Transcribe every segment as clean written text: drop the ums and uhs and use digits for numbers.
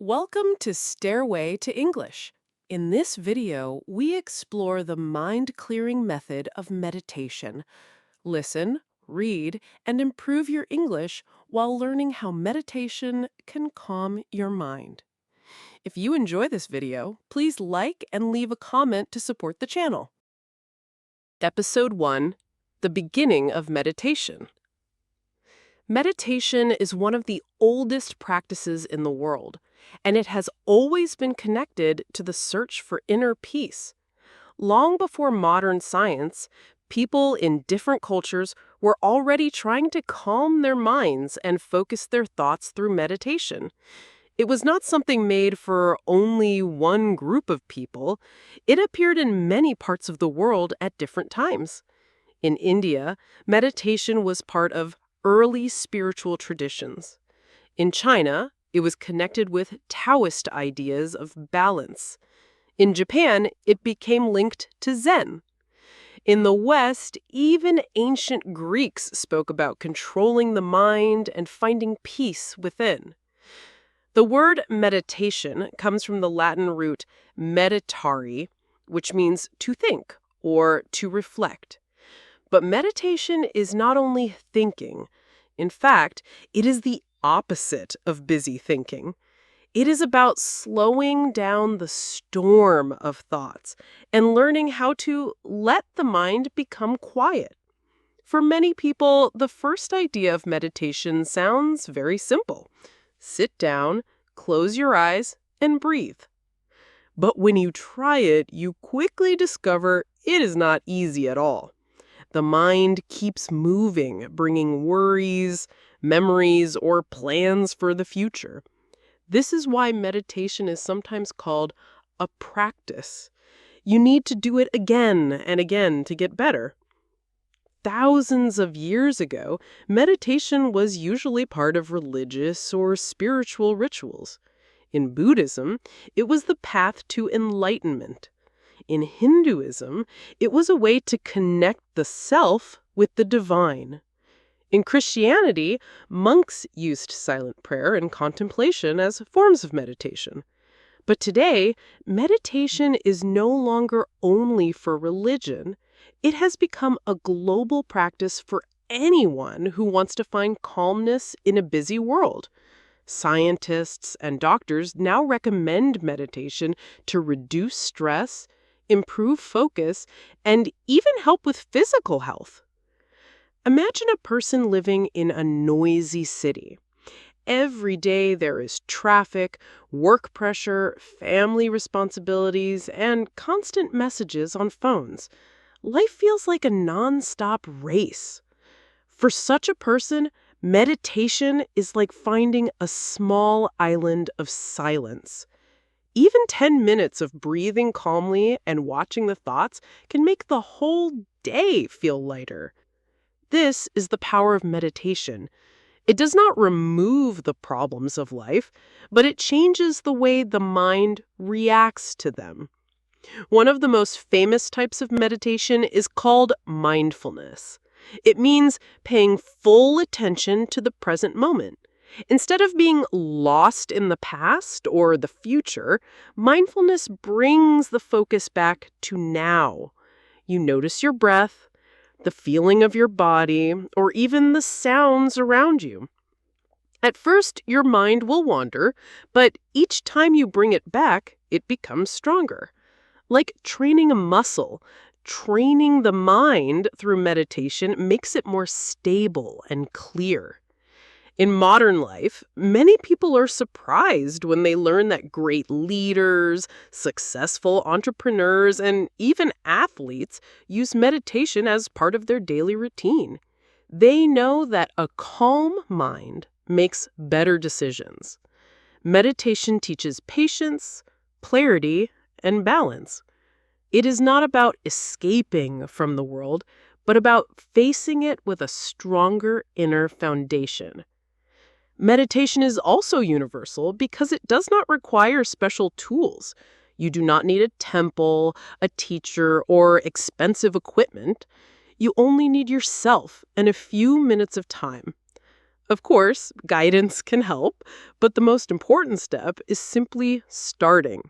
Welcome to Stairway to English. In this video, we explore the mind-clearing method of meditation. Listen, read, and improve your English while learning how meditation can calm your mind. If you enjoy this video, please like and leave a comment to support the channel. Episode 1: The Beginning of Meditation. Meditation is one of the oldest practices in the world, and it has always been connected to the search for inner peace. Long before modern science, people in different cultures were already trying to calm their minds and focus their thoughts through meditation. It was not something made for only one group of people. It appeared in many parts of the world at different times. In India, meditation was part of early spiritual traditions. In China, it was connected with Taoist ideas of balance. In Japan, it became linked to Zen. In the West, even ancient Greeks spoke about controlling the mind and finding peace within. The word meditation comes from the Latin root meditare, which means to think or to reflect. But meditation is not only thinking. In fact, it is the opposite of busy thinking. It is about slowing down the storm of thoughts and learning how to let the mind become quiet. For many people, the first idea of meditation sounds very simple. Sit down, close your eyes, and breathe. But when you try it, you quickly discover it is not easy at all. The mind keeps moving, bringing worries, memories, or plans for the future. This is why meditation is sometimes called a practice. You need to do it again and again to get better. Thousands of years ago, meditation was usually part of religious or spiritual rituals. In Buddhism, it was the path to enlightenment. In Hinduism, it was a way to connect the self with the divine. In Christianity, monks used silent prayer and contemplation as forms of meditation. But today, meditation is no longer only for religion. It has become a global practice for anyone who wants to find calmness in a busy world. Scientists and doctors now recommend meditation to reduce stress, improve focus, and even help with physical health. Imagine a person living in a noisy city. Every day there is traffic, work pressure, family responsibilities, and constant messages on phones. Life feels like a nonstop race. For such a person, meditation is like finding a small island of silence. Even 10 minutes of breathing calmly and watching the thoughts can make the whole day feel lighter. This is the power of meditation. It does not remove the problems of life, but it changes the way the mind reacts to them. One of the most famous types of meditation is called mindfulness. It means paying full attention to the present moment. Instead of being lost in the past or the future, mindfulness brings the focus back to now. You notice your breath, the feeling of your body, or even the sounds around you. At first, your mind will wander, but each time you bring it back, it becomes stronger. Like training a muscle, training the mind through meditation makes it more stable and clear. In modern life, many people are surprised when they learn that great leaders, successful entrepreneurs, and even athletes use meditation as part of their daily routine. They know that a calm mind makes better decisions. Meditation teaches patience, clarity, and balance. It is not about escaping from the world, but about facing it with a stronger inner foundation. Meditation is also universal because it does not require special tools. You do not need a temple, a teacher, or expensive equipment. You only need yourself and a few minutes of time. Of course, guidance can help, but the most important step is simply starting.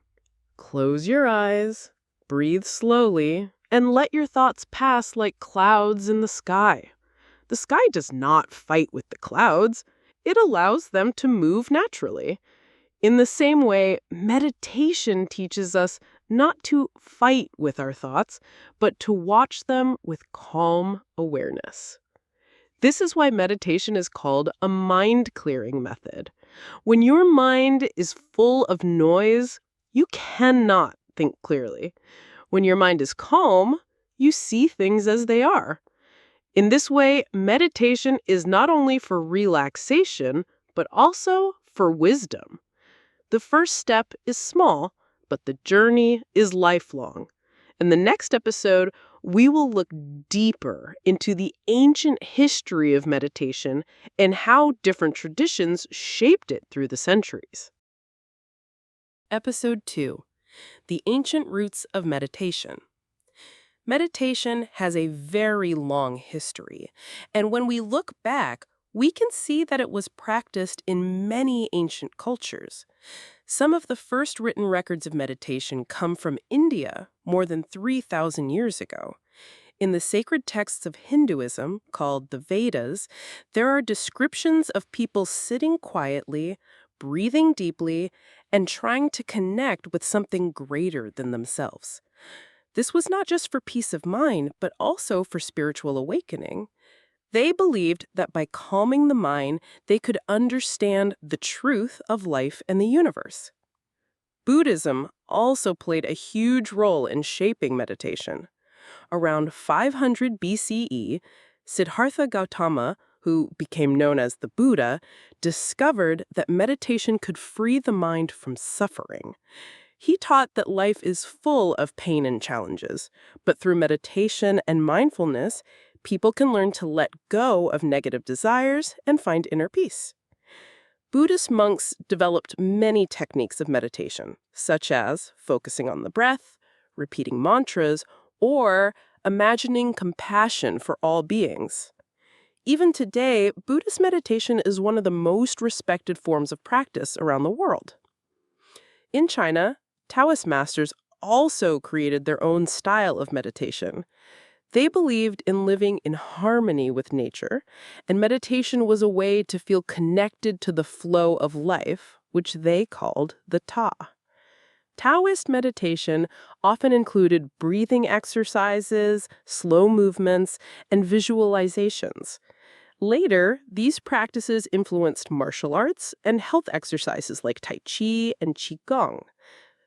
Close your eyes, breathe slowly, and let your thoughts pass like clouds in the sky. The sky does not fight with the clouds. It allows them to move naturally. In the same way, meditation teaches us not to fight with our thoughts, but to watch them with calm awareness. This is why meditation is called a mind-clearing method. When your mind is full of noise, you cannot think clearly. When your mind is calm, you see things as they are. In this way, meditation is not only for relaxation, but also for wisdom. The first step is small, but the journey is lifelong. In the next episode, we will look deeper into the ancient history of meditation and how different traditions shaped it through the centuries. Episode 2: The Ancient Roots of Meditation. Meditation has a very long history, and when we look back, we can see that it was practiced in many ancient cultures. Some of the first written records of meditation come from India more than 3,000 years ago. In the sacred texts of Hinduism, called the Vedas, there are descriptions of people sitting quietly, breathing deeply, and trying to connect with something greater than themselves. This was not just for peace of mind, but also for spiritual awakening. They believed that by calming the mind, they could understand the truth of life and the universe. Buddhism also played a huge role in shaping meditation. Around 500 BCE, Siddhartha Gautama, who became known as the Buddha, discovered that meditation could free the mind from suffering. He taught that life is full of pain and challenges, but through meditation and mindfulness, people can learn to let go of negative desires and find inner peace. Buddhist monks developed many techniques of meditation, such as focusing on the breath, repeating mantras, or imagining compassion for all beings. Even today, Buddhist meditation is one of the most respected forms of practice around the world. In China, Taoist masters also created their own style of meditation. They believed in living in harmony with nature, and meditation was a way to feel connected to the flow of life, which they called the Ta. Taoist meditation often included breathing exercises, slow movements, and visualizations. Later, these practices influenced martial arts and health exercises like Tai Chi and Qigong.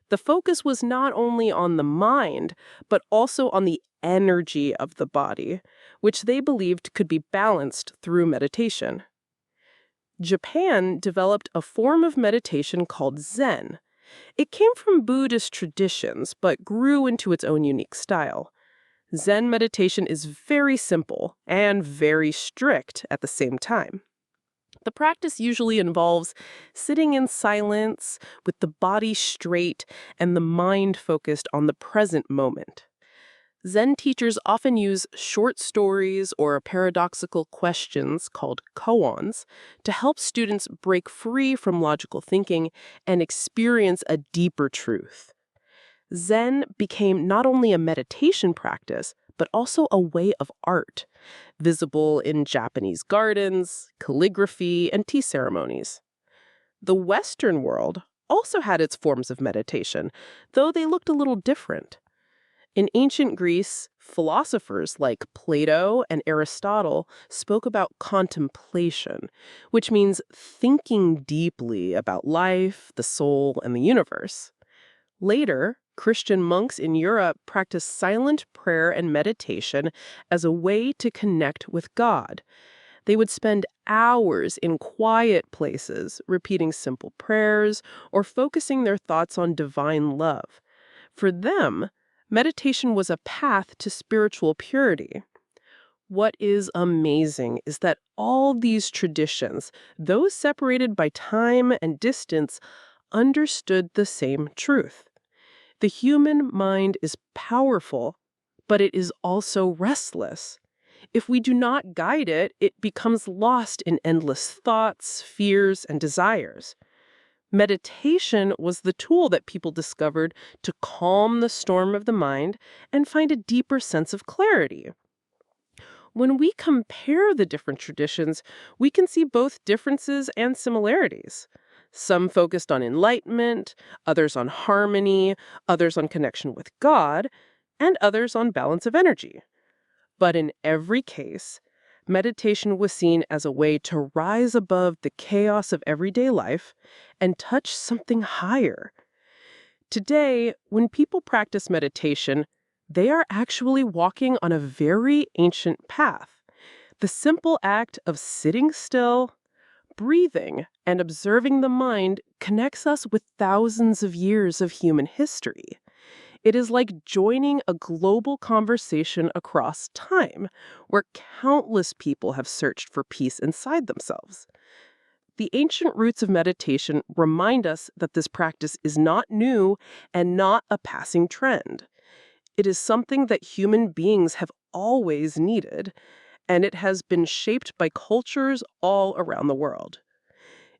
The focus was not only on the mind, but also on the energy of the body, which they believed could be balanced through meditation. Japan developed a form of meditation called Zen. It came from Buddhist traditions, but grew into its own unique style. Zen meditation is very simple and very strict at the same time. The practice usually involves sitting in silence with the body straight and the mind focused on the present moment. Zen teachers often use short stories or paradoxical questions called koans to help students break free from logical thinking and experience a deeper truth. Zen became not only a meditation practice, but also a way of art, visible in Japanese gardens, calligraphy, and tea ceremonies. The Western world also had its forms of meditation, though they looked a little different. In ancient Greece, philosophers like Plato and Aristotle spoke about contemplation, which means thinking deeply about life, the soul, and the universe. Later, Christian monks in Europe practiced silent prayer and meditation as a way to connect with God. They would spend hours in quiet places, repeating simple prayers or focusing their thoughts on divine love. For them, meditation was a path to spiritual purity. What is amazing is that all these traditions, though separated by time and distance, understood the same truth. The human mind is powerful, but it is also restless. If we do not guide it, it becomes lost in endless thoughts, fears, and desires. Meditation was the tool that people discovered to calm the storm of the mind and find a deeper sense of clarity. When we compare the different traditions, we can see both differences and similarities. Some focused on enlightenment, others on harmony, others on connection with God, and others on balance of energy. But in every case, meditation was seen as a way to rise above the chaos of everyday life and touch something higher. Today, when people practice meditation, they are actually walking on a very ancient path. The simple act of sitting still, breathing, and observing the mind connects us with thousands of years of human history. It is like joining a global conversation across time, where countless people have searched for peace inside themselves. The ancient roots of meditation remind us that this practice is not new and not a passing trend. It is something that human beings have always needed, and it has been shaped by cultures all around the world.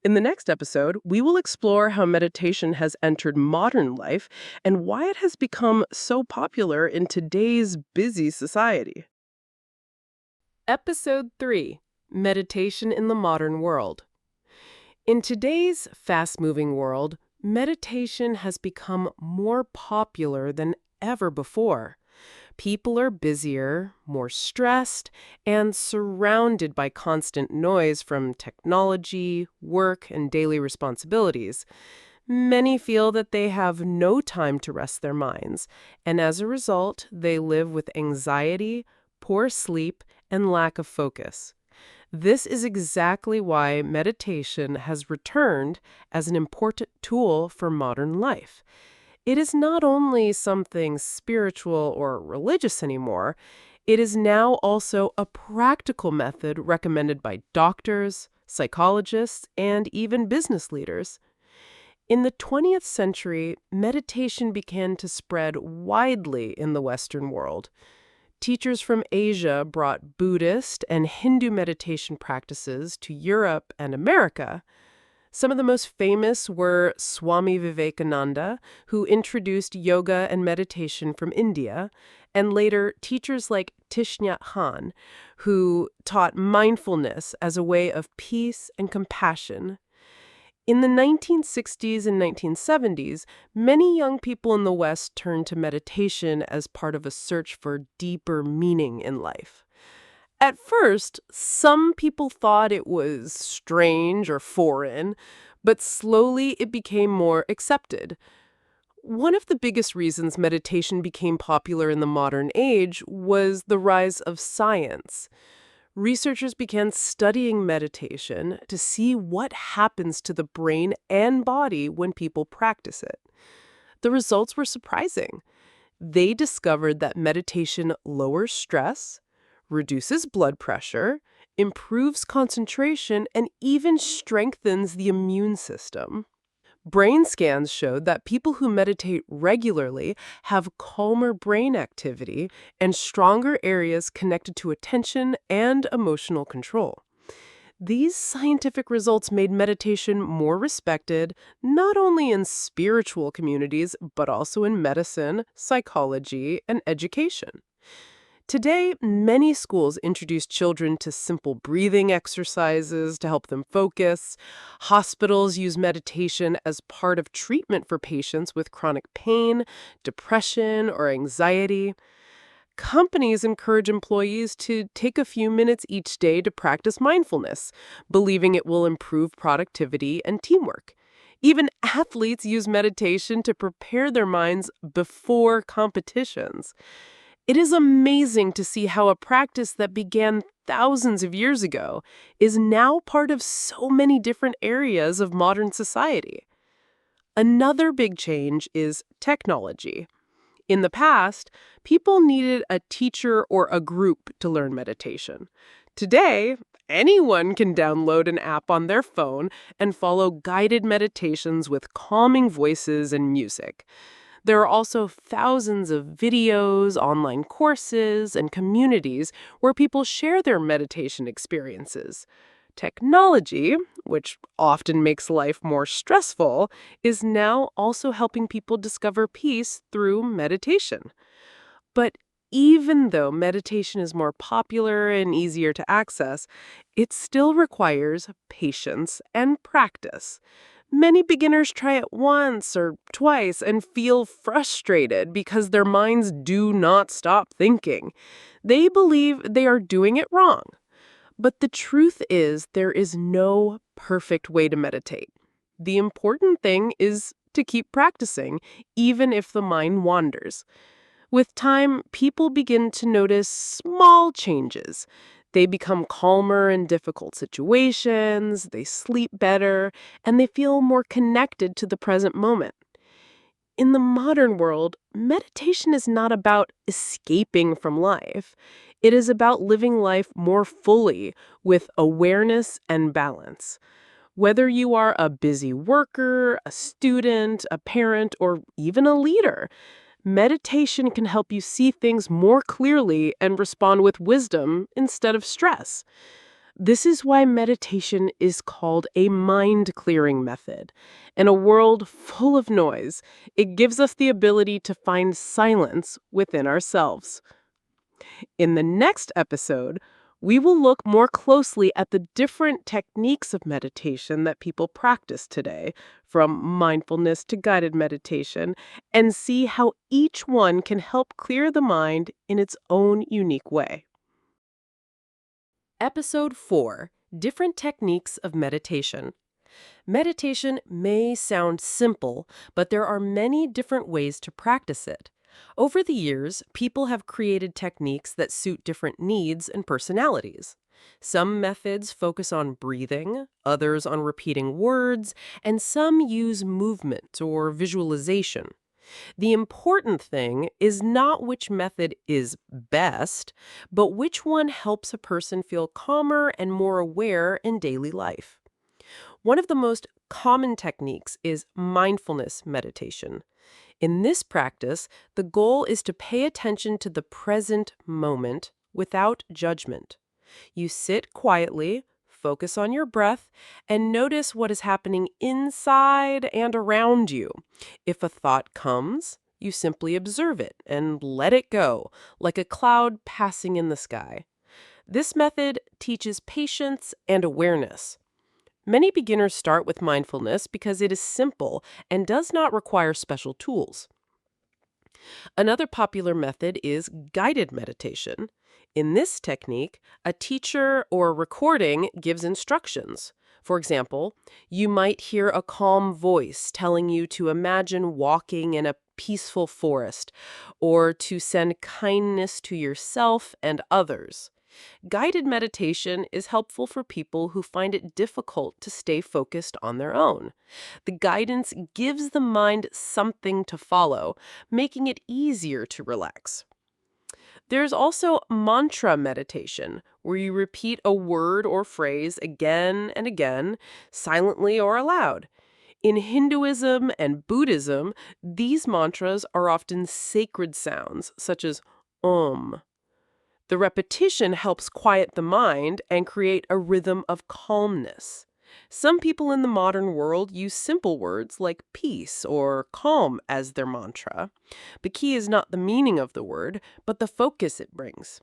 In the next episode, we will explore how meditation has entered modern life and why it has become so popular in today's busy society. Episode 3: Meditation in the Modern World. In today's fast-moving world, meditation has become more popular than ever before. People are busier, more stressed, and surrounded by constant noise from technology, work, and daily responsibilities. Many feel that they have no time to rest their minds, and as a result, they live with anxiety, poor sleep, and lack of focus. This is exactly why meditation has returned as an important tool for modern life. It is not only something spiritual or religious anymore, it is now also a practical method recommended by doctors, psychologists, and even business leaders. In the 20th century, meditation began to spread widely in the Western world. Teachers from Asia brought Buddhist and Hindu meditation practices to Europe and America. Some of the most famous were Swami Vivekananda, who introduced yoga and meditation from India, and later teachers like Thich Nhat Hanh, who taught mindfulness as a way of peace and compassion. In the 1960s and 1970s, many young people in the West turned to meditation as part of a search for deeper meaning in life. At first, some people thought it was strange or foreign, but slowly it became more accepted. One of the biggest reasons meditation became popular in the modern age was the rise of science. Researchers began studying meditation to see what happens to the brain and body when people practice it. The results were surprising. They discovered that meditation lowers stress, reduces blood pressure, improves concentration, and even strengthens the immune system. Brain scans showed that people who meditate regularly have calmer brain activity and stronger areas connected to attention and emotional control. These scientific results made meditation more respected, not only in spiritual communities, but also in medicine, psychology, and education. Today, many schools introduce children to simple breathing exercises to help them focus. Hospitals use meditation as part of treatment for patients with chronic pain, depression, or anxiety. Companies encourage employees to take a few minutes each day to practice mindfulness, believing it will improve productivity and teamwork. Even athletes use meditation to prepare their minds before competitions. It is amazing to see how a practice that began thousands of years ago is now part of so many different areas of modern society. Another big change is technology. In the past, people needed a teacher or a group to learn meditation. Today, anyone can download an app on their phone and follow guided meditations with calming voices and music. There are also thousands of videos, online courses, and communities where people share their meditation experiences. Technology, which often makes life more stressful, is now also helping people discover peace through meditation. But even though meditation is more popular and easier to access, it still requires patience and practice. Many beginners try it once or twice and feel frustrated because their minds do not stop thinking. They believe they are doing it wrong. But the truth is, there is no perfect way to meditate. The important thing is to keep practicing, even if the mind wanders. With time, people begin to notice small changes. They become calmer in difficult situations, they sleep better, and they feel more connected to the present moment. In the modern world, meditation is not about escaping from life. It is about living life more fully with awareness and balance. Whether you are a busy worker, a student, a parent, or even a leader, meditation can help you see things more clearly and respond with wisdom instead of stress. This is why meditation is called a mind-clearing method. In a world full of noise, it gives us the ability to find silence within ourselves. In the next episode, we will look more closely at the different techniques of meditation that people practice today, from mindfulness to guided meditation, and see how each one can help clear the mind in its own unique way. Episode 4: Different Techniques of Meditation. Meditation may sound simple, but there are many different ways to practice it. Over the years, people have created techniques that suit different needs and personalities. Some methods focus on breathing, others on repeating words, and some use movement or visualization. The important thing is not which method is best, but which one helps a person feel calmer and more aware in daily life. One of the most common techniques is mindfulness meditation. In this practice, the goal is to pay attention to the present moment without judgment. You sit quietly, focus on your breath, and notice what is happening inside and around you. If a thought comes, you simply observe it and let it go, like a cloud passing in the sky. This method teaches patience and awareness. Many beginners start with mindfulness because it is simple and does not require special tools. Another popular method is guided meditation. In this technique, a teacher or a recording gives instructions. For example, you might hear a calm voice telling you to imagine walking in a peaceful forest or to send kindness to yourself and others. Guided meditation is helpful for people who find it difficult to stay focused on their own. The guidance gives the mind something to follow, making it easier to relax. There's also mantra meditation, where you repeat a word or phrase again and again, silently or aloud. In Hinduism and Buddhism, these mantras are often sacred sounds, such as Om. The repetition helps quiet the mind and create a rhythm of calmness. Some people in the modern world use simple words like peace or calm as their mantra. The key is not the meaning of the word, but the focus it brings.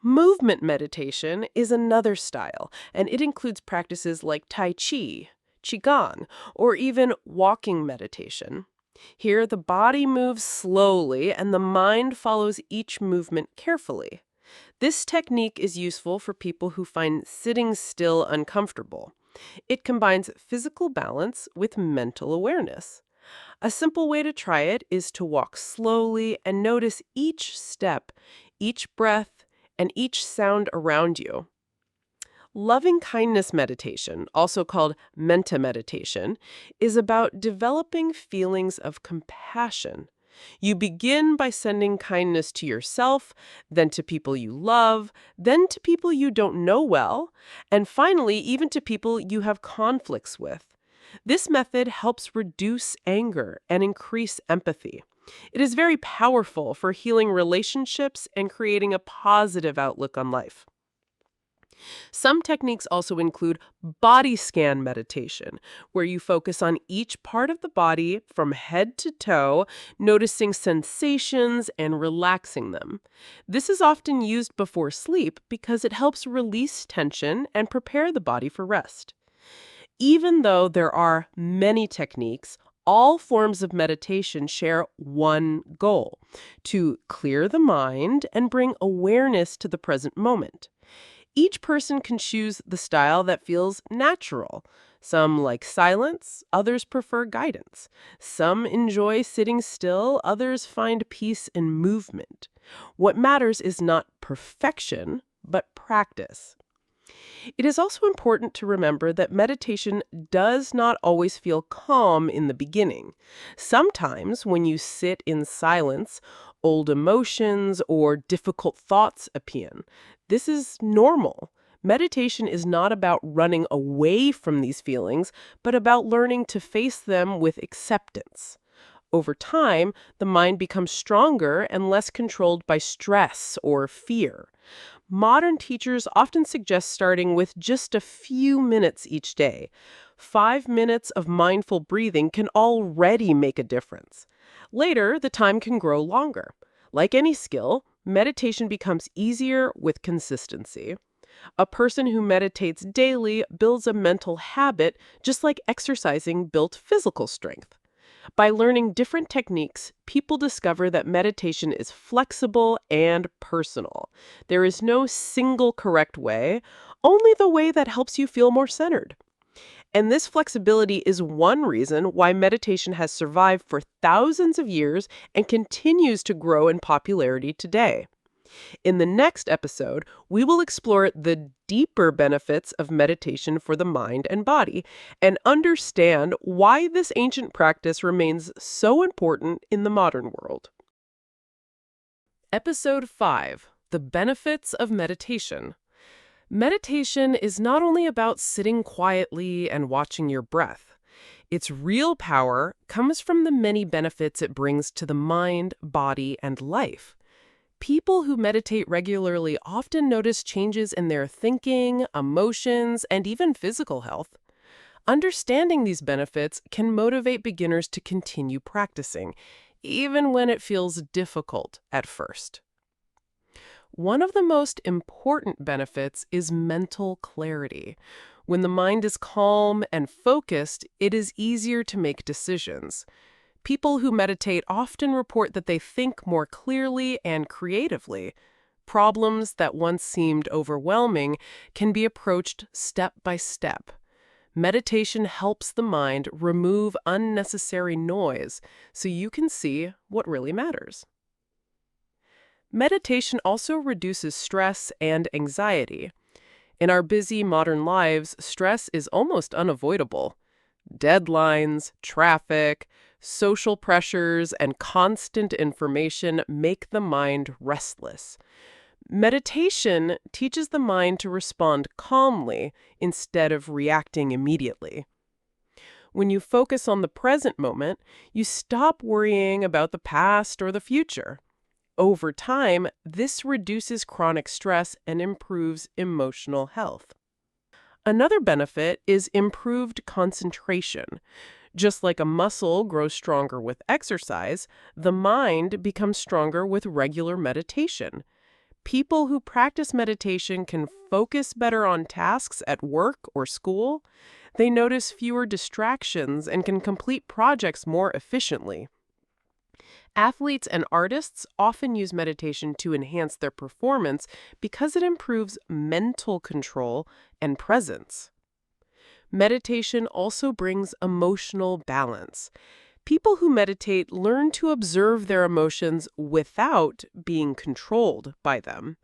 Movement meditation is another style, and it includes practices like Tai Chi, Qigong, or even walking meditation. Here, the body moves slowly and the mind follows each movement carefully. This technique is useful for people who find sitting still uncomfortable. It combines physical balance with mental awareness. A simple way to try it is to walk slowly and notice each step, each breath, and each sound around you. Loving kindness meditation, also called metta meditation, is about developing feelings of compassion. You begin by sending kindness to yourself, then to people you love, then to people you don't know well, and finally, even to people you have conflicts with. This method helps reduce anger and increase empathy. It is very powerful for healing relationships and creating a positive outlook on life. Some techniques also include body scan meditation, where you focus on each part of the body from head to toe, noticing sensations and relaxing them. This is often used before sleep because it helps release tension and prepare the body for rest. Even though there are many techniques, all forms of meditation share one goal: to clear the mind and bring awareness to the present moment. Each person can choose the style that feels natural. Some like silence, others prefer guidance. Some enjoy sitting still, others find peace in movement. What matters is not perfection, but practice. It is also important to remember that meditation does not always feel calm in the beginning. Sometimes, when you sit in silence, old emotions or difficult thoughts appear. This is normal. Meditation is not about running away from these feelings, but about learning to face them with acceptance. Over time, the mind becomes stronger and less controlled by stress or fear. Modern teachers often suggest starting with just a few minutes each day. 5 minutes of mindful breathing can already make a difference. Later, the time can grow longer. Like any skill, meditation becomes easier with consistency. A person who meditates daily builds a mental habit, just like exercising built physical strength. By learning different techniques, people discover that meditation is flexible and personal. There is no single correct way, only the way that helps you feel more centered. And this flexibility is one reason why meditation has survived for thousands of years and continues to grow in popularity today. In the next episode, we will explore the deeper benefits of meditation for the mind and body and understand why this ancient practice remains so important in the modern world. Episode 5: The Benefits of Meditation. Meditation is not only about sitting quietly and watching your breath. Its real power comes from the many benefits it brings to the mind, body, and life. People who meditate regularly often notice changes in their thinking, emotions, and even physical health. Understanding these benefits can motivate beginners to continue practicing, even when it feels difficult at first. One of the most important benefits is mental clarity. When the mind is calm and focused, it is easier to make decisions. People who meditate often report that they think more clearly and creatively. Problems that once seemed overwhelming can be approached step by step. Meditation helps the mind remove unnecessary noise so you can see what really matters. Meditation also reduces stress and anxiety. In our busy modern lives, stress is almost unavoidable. Deadlines, traffic, social pressures, and constant information make the mind restless. Meditation teaches the mind to respond calmly instead of reacting immediately. When you focus on the present moment, you stop worrying about the past or the future. Over time, this reduces chronic stress and improves emotional health. Another benefit is improved concentration. Just like a muscle grows stronger with exercise, the mind becomes stronger with regular meditation. People who practice meditation can focus better on tasks at work or school. They notice fewer distractions and can complete projects more efficiently. Athletes and artists often use meditation to enhance their performance because it improves mental control and presence. Meditation also brings emotional balance. People who meditate learn to observe their emotions without being controlled by them.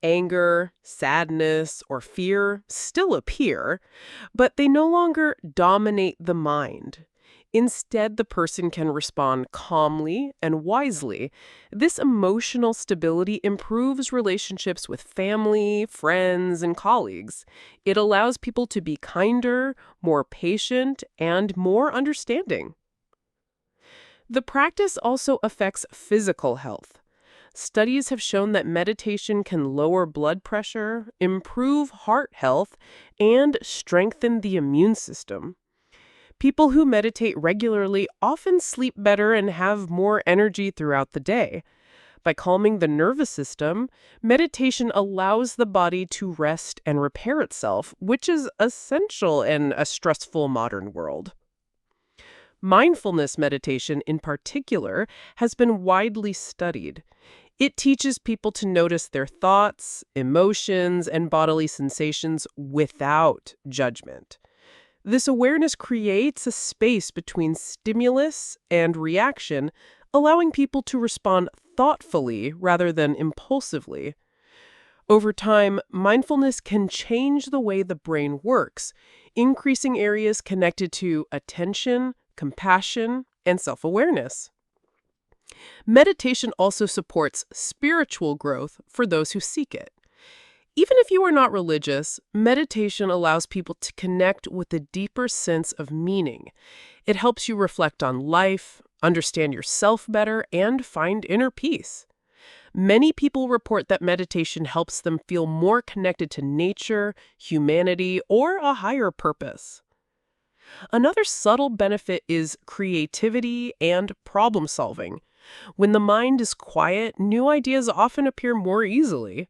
Anger, sadness, or fear still appear, but they no longer dominate the mind. Instead, the person can respond calmly and wisely. This emotional stability improves relationships with family, friends, and colleagues. It allows people to be kinder, more patient, and more understanding. The practice also affects physical health. Studies have shown that meditation can lower blood pressure, improve heart health, and strengthen the immune system. People who meditate regularly often sleep better and have more energy throughout the day. By calming the nervous system, meditation allows the body to rest and repair itself, which is essential in a stressful modern world. Mindfulness meditation, in particular, has been widely studied. It teaches people to notice their thoughts, emotions, and bodily sensations without judgment. This awareness creates a space between stimulus and reaction, allowing people to respond thoughtfully rather than impulsively. Over time, mindfulness can change the way the brain works, increasing areas connected to attention, compassion, and self-awareness. Meditation also supports spiritual growth for those who seek it. Even if you are not religious, meditation allows people to connect with a deeper sense of meaning. It helps you reflect on life, understand yourself better, and find inner peace. Many people report that meditation helps them feel more connected to nature, humanity, or a higher purpose. Another subtle benefit is creativity and problem solving. When the mind is quiet, new ideas often appear more easily.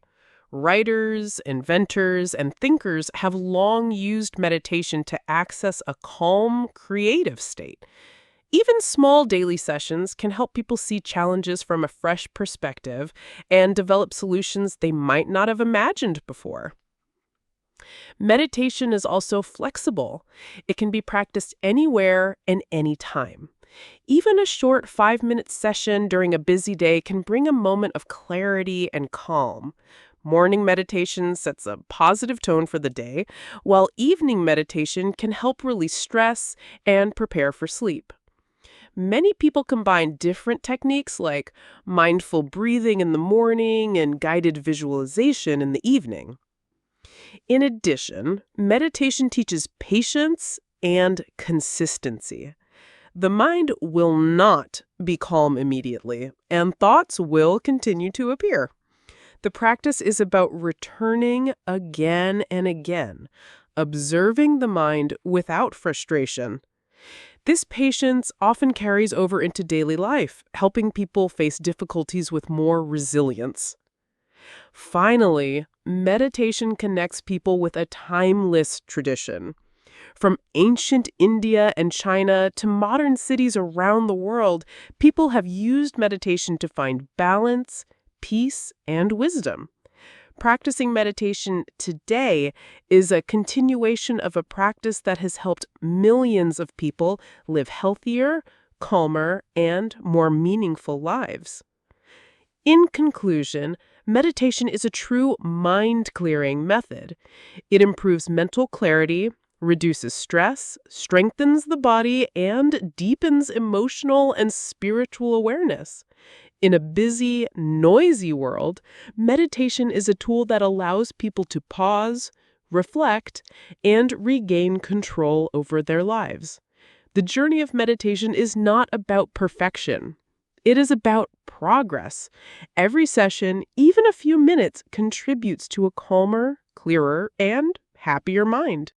Writers, inventors, and thinkers have long used meditation to access a calm, creative state. Even small daily sessions can help people see challenges from a fresh perspective and develop solutions they might not have imagined before. Meditation is also flexible. It can be practiced anywhere and anytime. Even a short 5-minute session during a busy day can bring a moment of clarity and calm. Morning meditation sets a positive tone for the day, while evening meditation can help release stress and prepare for sleep. Many people combine different techniques like mindful breathing in the morning and guided visualization in the evening. In addition, meditation teaches patience and consistency. The mind will not be calm immediately, and thoughts will continue to appear. The practice is about returning again and again, observing the mind without frustration. This patience often carries over into daily life, helping people face difficulties with more resilience. Finally, meditation connects people with a timeless tradition. From ancient India and China to modern cities around the world, people have used meditation to find balance, peace, and wisdom. Practicing meditation today is a continuation of a practice that has helped millions of people live healthier, calmer, and more meaningful lives. In conclusion, meditation is a true mind-clearing method. It improves mental clarity, reduces stress, strengthens the body, and deepens emotional and spiritual awareness. In a busy, noisy world, meditation is a tool that allows people to pause, reflect, and regain control over their lives. The journey of meditation is not about perfection. It is about progress. Every session, even a few minutes, contributes to a calmer, clearer, and happier mind.